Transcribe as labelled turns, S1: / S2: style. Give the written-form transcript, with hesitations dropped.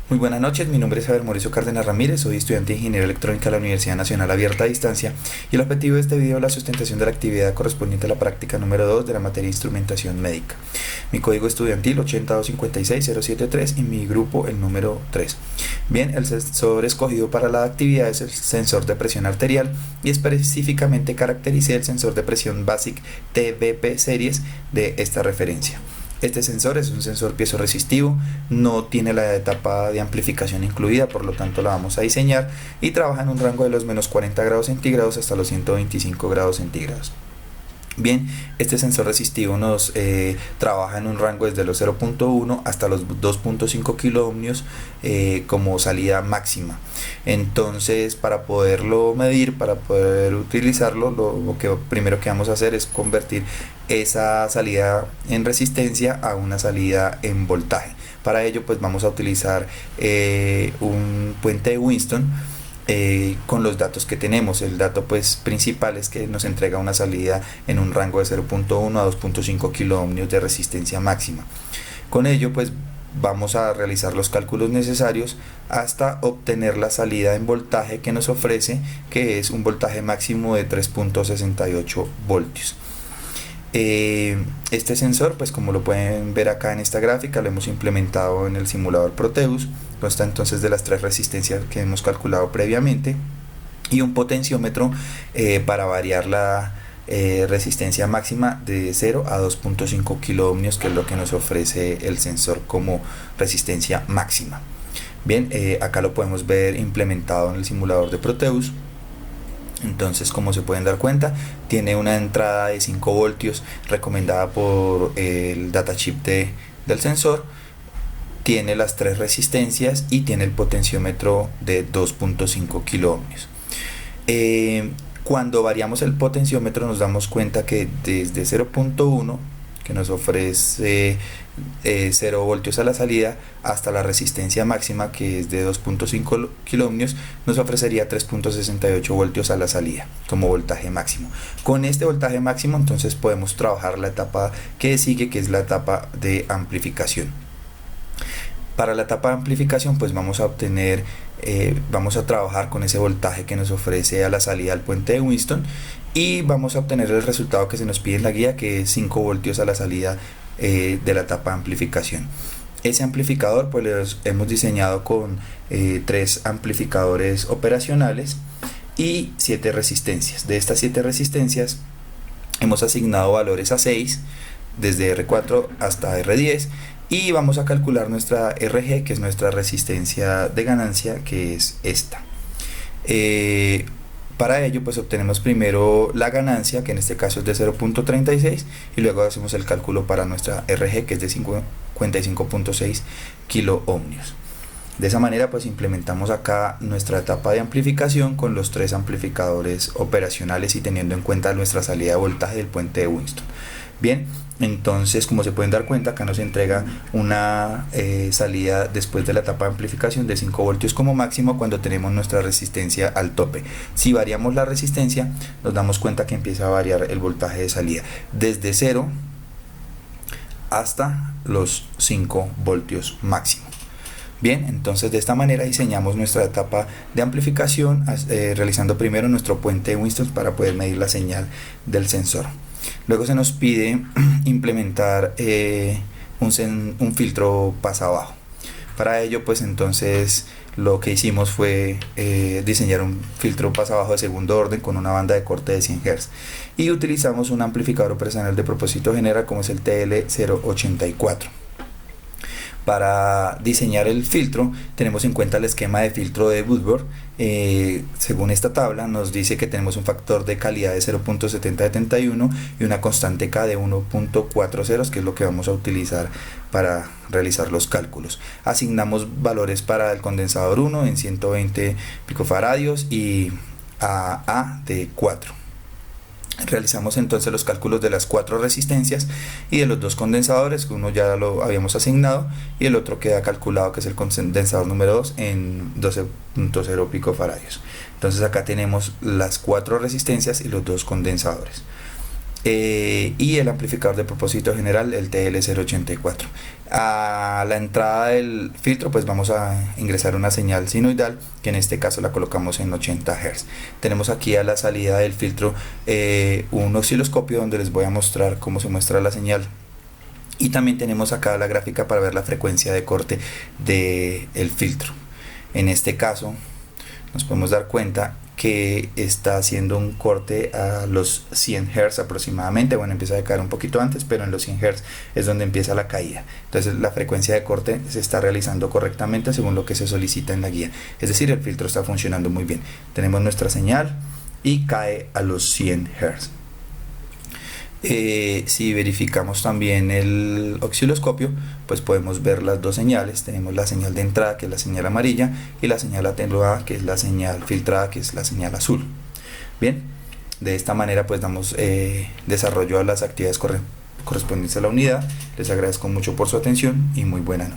S1: Muy buenas noches, mi nombre es Javier Mauricio Cárdenas Ramírez, soy estudiante de Ingeniería Electrónica de la Universidad Nacional Abierta a Distancia y el objetivo de este video es la sustentación de la actividad correspondiente a la práctica número 2 de la materia de instrumentación médica. Mi código estudiantil 8256073 y mi grupo el número 3. Bien, el sensor escogido para la actividad es el sensor de presión arterial y específicamente caractericé el sensor de presión BASIC TBP Series de esta referencia. Este sensor es un sensor piezoresisitivo, no tiene la etapa de amplificación incluida, por lo tanto la vamos a diseñar y trabaja en un rango de los menos 40 grados centígrados hasta los 125 grados centígrados. Bien, este sensor resistivo nos trabaja en un rango desde los 0.1 hasta los 2.5 kiloohmios como salida máxima. Entonces, para poderlo medir, para poder utilizarlo, lo que primero que vamos a hacer es convertir esa salida en resistencia a una salida en voltaje. Para ello, pues vamos a utilizar un puente de Winston. Con los datos que tenemos, el dato pues principal es que nos entrega una salida en un rango de 0.1 a 2.5 kiloohmios de resistencia máxima. Con ello pues vamos a realizar los cálculos necesarios hasta obtener la salida en voltaje que nos ofrece, que es un voltaje máximo de 3.68 voltios. Este sensor, pues como lo pueden ver acá en esta gráfica, lo hemos implementado en el simulador Proteus. Consta entonces de las tres resistencias que hemos calculado previamente y un potenciómetro para variar la resistencia máxima de 0 a 2.5 kiloohmios, que es lo que nos ofrece el sensor como resistencia máxima. Bien, acá lo podemos ver implementado en el simulador de Proteus. Entonces, como se pueden dar cuenta, tiene una entrada de 5 voltios recomendada por el datachip del sensor, tiene las tres resistencias y tiene el potenciómetro de 2.5 kiloohmios. Cuando variamos el potenciómetro nos damos cuenta que desde 0.1, que nos ofrece 0 voltios a la salida, hasta la resistencia máxima, que es de 2.5 kiloohmios, nos ofrecería 3.68 voltios a la salida como voltaje máximo. Con este voltaje máximo entonces podemos trabajar la etapa que sigue, que es la etapa de amplificación. Para la etapa de amplificación pues vamos a trabajar con ese voltaje que nos ofrece a la salida del puente de Winston y vamos a obtener el resultado que se nos pide en la guía, que es 5 voltios a la salida de la etapa de amplificación. Ese amplificador pues lo hemos diseñado con 3 amplificadores operacionales y 7 resistencias. De estas 7 resistencias hemos asignado valores a 6, desde R4 hasta R10, y vamos a calcular nuestra RG, que es nuestra resistencia de ganancia, que es esta. Para ello pues obtenemos primero la ganancia, que en este caso es de 0.36, y luego hacemos el cálculo para nuestra RG, que es de 55.6 kiloohmios. De esa manera pues implementamos acá nuestra etapa de amplificación con los 3 amplificadores operacionales y teniendo en cuenta nuestra salida de voltaje del puente de Winston. Bien, entonces como se pueden dar cuenta, acá nos entrega una salida después de la etapa de amplificación de 5 voltios como máximo cuando tenemos nuestra resistencia al tope. Si variamos la resistencia nos damos cuenta que empieza a variar el voltaje de salida desde 0 hasta los 5 voltios máximo. Bien, entonces de esta manera diseñamos nuestra etapa de amplificación, realizando primero nuestro puente de Winston para poder medir la señal del sensor. Luego se nos pide implementar un filtro pasa abajo. Para ello pues entonces lo que hicimos fue diseñar un filtro pasa abajo de segundo orden con una banda de corte de 100 Hz y utilizamos un amplificador operacional de propósito general como es el TL084. Para diseñar el filtro tenemos en cuenta el esquema de filtro de Woodward. Según esta tabla nos dice que tenemos un factor de calidad de 0.7071 y una constante K de 1.40, que es lo que vamos a utilizar para realizar los cálculos. Asignamos valores para el condensador 1 en 120 picofaradios y AA de 4. Realizamos entonces los cálculos de las 4 resistencias y de los 2 condensadores, que uno ya lo habíamos asignado y el otro queda calculado, que es el condensador número 2 en 12.0 picofaradios. Entonces acá tenemos las 4 resistencias y los 2 condensadores. y el amplificador de propósito general, el TL084. A la entrada del filtro pues vamos a ingresar una señal sinoidal, que en este caso la colocamos en 80 Hz. Tenemos aquí a la salida del filtro un osciloscopio donde les voy a mostrar cómo se muestra la señal. Y también tenemos acá la gráfica para ver la frecuencia de corte del filtro. En este caso nos podemos dar cuenta que está haciendo un corte a los 100 Hz aproximadamente. Bueno, empieza a caer un poquito antes, pero en los 100 Hz es donde empieza la caída. Entonces la frecuencia de corte se está realizando correctamente según lo que se solicita en la guía. Es decir, el filtro está funcionando muy bien. Tenemos nuestra señal y cae a los 100 Hz. Si verificamos también el osciloscopio, pues podemos ver las dos señales. Tenemos la señal de entrada, que es la señal amarilla, y la señal atenuada, que es la señal filtrada, que es la señal azul. Bien, de esta manera pues damos desarrollo a las actividades correspondientes a la unidad. Les agradezco mucho por su atención y muy buena noche.